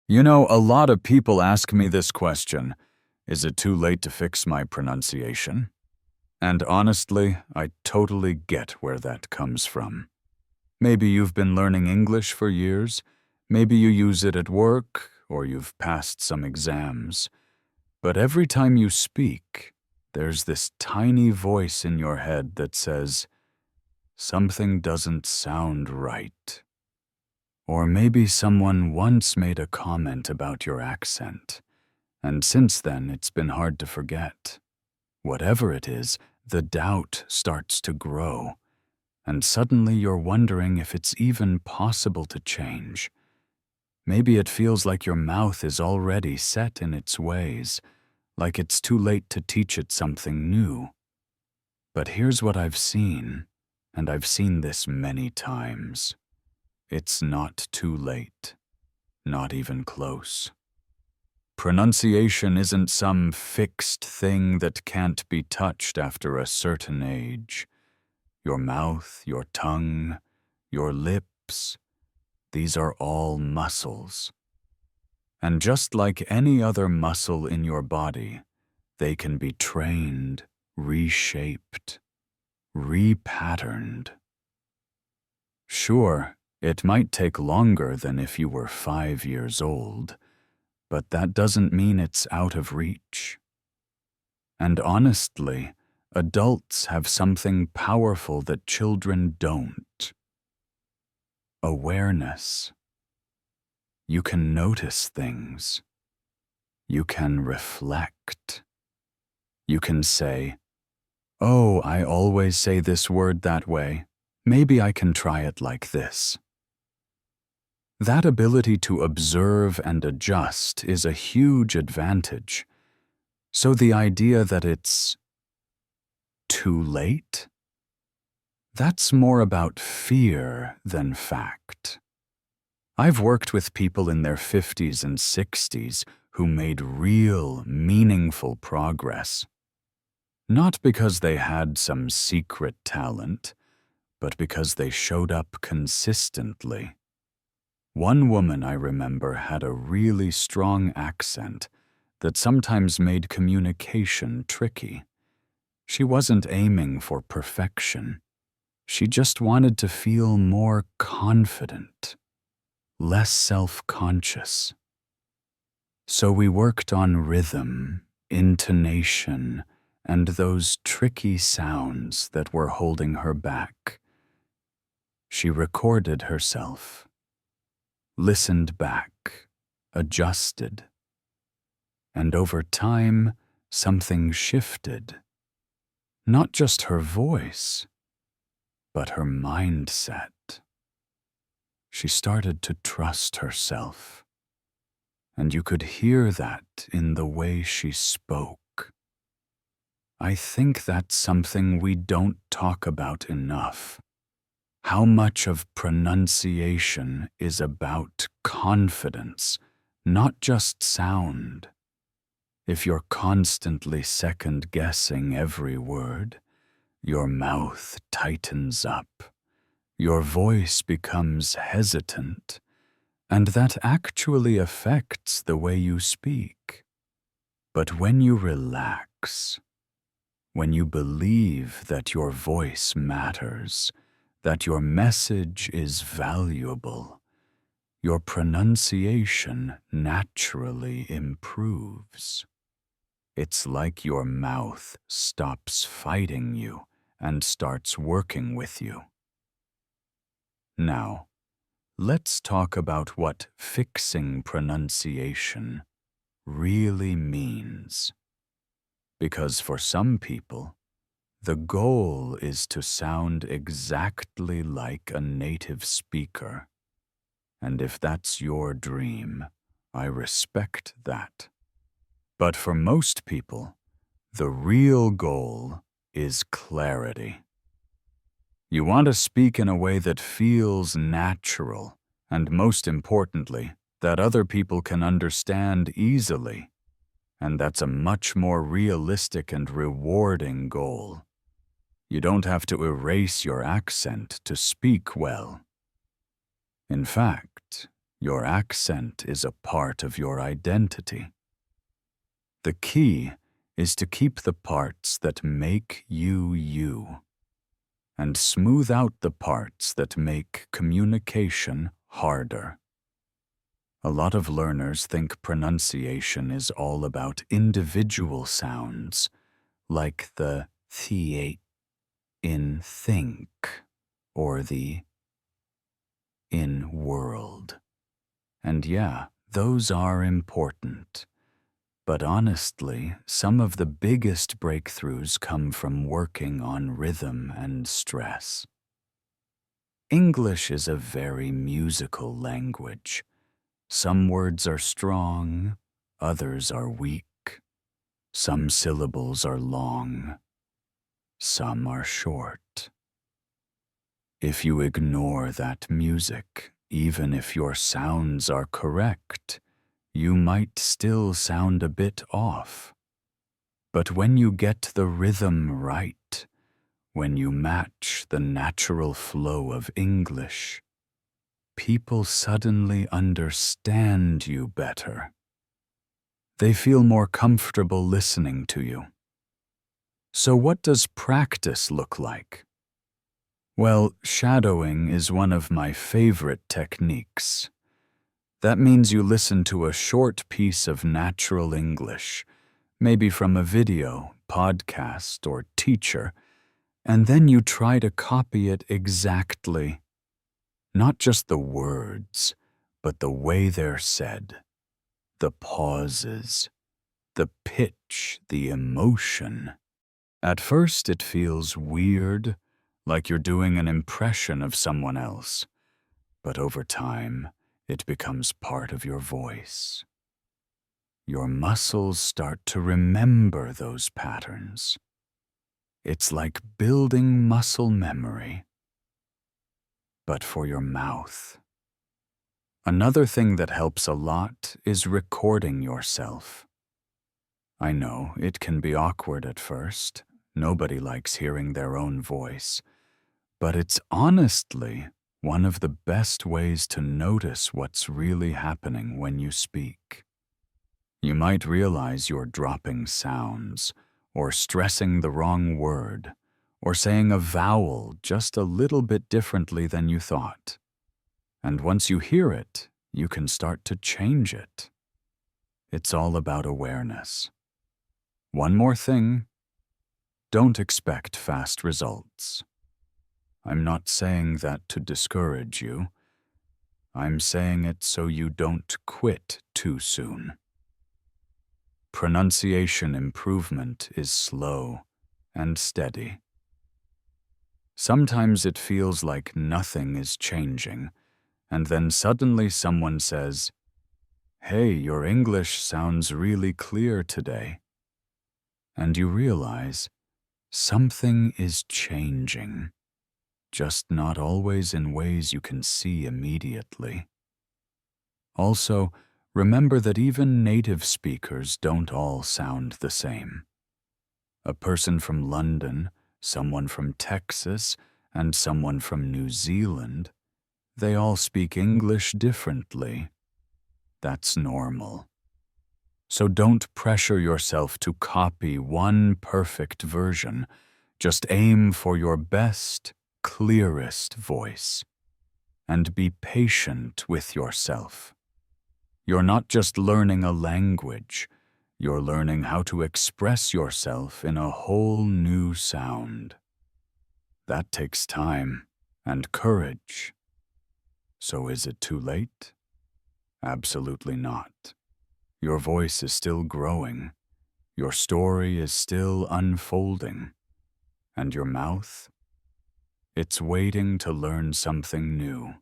You know, a lot of people ask me this question. Is it too late to fix my pronunciation? And honestly, I totally get where that comes from. Maybe you've been learning English for years, maybe you use it at work, or you've passed some exams. But every time you speak, there's this tiny voice in your head that says, something doesn't sound right. Or maybe someone once made a comment about your accent, and since then it's been hard to forget. Whatever it is, the doubt starts to grow, and suddenly you're wondering if it's even possible to change. Maybe it feels like your mouth is already set in its ways, like it's too late to teach it something new. But here's what I've seen, and I've seen this many times. It's not too late, not even close. Pronunciation isn't some fixed thing that can't be touched after a certain age. Your mouth, your tongue, your lips, these are all muscles. And just like any other muscle in your body, they can be trained, reshaped, repatterned. Sure, it might take longer than if you were 5 years old, but that doesn't mean it's out of reach. And honestly, adults have something powerful that children don't. Awareness. You can notice things. You can reflect. You can say, "Oh, I always say this word that way. Maybe I can try it like this." That ability to observe and adjust is a huge advantage. So the idea that it's too late? That's more about fear than fact. I've worked with people in their 50s and 60s who made real, meaningful progress. Not because they had some secret talent, but because they showed up consistently. One woman I remember had a really strong accent that sometimes made communication tricky. She wasn't aiming for perfection. She just wanted to feel more confident, less self-conscious. So we worked on rhythm, intonation, and those tricky sounds that were holding her back. She recorded herself, listened back, adjusted. And over time, something shifted. Not just her voice, but her mindset. She started to trust herself, and you could hear that in the way she spoke. I think that's something we don't talk about enough. How much of pronunciation is about confidence, not just sound. If you're constantly second-guessing every word, your mouth tightens up, your voice becomes hesitant, and that actually affects the way you speak. But when you relax, when you believe that your voice matters, that your message is valuable, your pronunciation naturally improves. It's like your mouth stops fighting you and starts working with you. Now, let's talk about what fixing pronunciation really means. Because for some people, the goal is to sound exactly like a native speaker. And if that's your dream, I respect that. But for most people, the real goal is clarity. You want to speak in a way that feels natural, and most importantly, that other people can understand easily. And that's a much more realistic and rewarding goal. You don't have to erase your accent to speak well. In fact, Your accent is a part of your identity. The key is to keep the parts that make you you, and smooth out the parts that make communication harder. A lot of learners think pronunciation is all about individual sounds, like the th in think or the in world. And yeah, those are important. But honestly, some of the biggest breakthroughs come from working on rhythm and stress. English is a very musical language. Some words are strong, others are weak. Some syllables are long, some are short. If you ignore that music, even if your sounds are correct, you might still sound a bit off. But when you get the rhythm right, when you match the natural flow of English, people suddenly understand you better. They feel more comfortable listening to you. So what does practice look like? Well, shadowing is one of my favorite techniques. That means you listen to a short piece of natural English, maybe from a video, podcast, or teacher, and then you try to copy it exactly. Not just the words, but the way they're said, the pauses, the pitch, the emotion. At first it feels weird, like you're doing an impression of someone else, but over time, it becomes part of your voice. Your muscles start to remember those patterns. It's like building muscle memory, but for your mouth. Another thing that helps a lot is recording yourself. I know it can be awkward at first. Nobody likes hearing their own voice, but it's honestly one of the best ways to notice what's really happening when you speak. You might realize you're dropping sounds, or stressing the wrong word, or saying a vowel just a little bit differently than you thought. And once you hear it, you can start to change it. It's all about awareness. One more thing, don't expect fast results. I'm not saying that to discourage you. I'm saying it so you don't quit too soon. Pronunciation improvement is slow and steady. Sometimes it feels like nothing is changing, and then suddenly someone says, "Hey, your English sounds really clear today." And you realize something is changing, just not always in ways you can see immediately. Also, remember that even native speakers don't all sound the same. A person from London, someone from Texas, and someone from New Zealand, they all speak English differently. That's normal. So don't pressure yourself to copy one perfect version. Just aim for your best, clearest voice. And be patient with yourself. You're not just learning a language, you're learning how to express yourself in a whole new sound. That takes time and courage. So is it too late? Absolutely not. Your voice is still growing, your story is still unfolding, and your mouth? It's waiting to learn something new.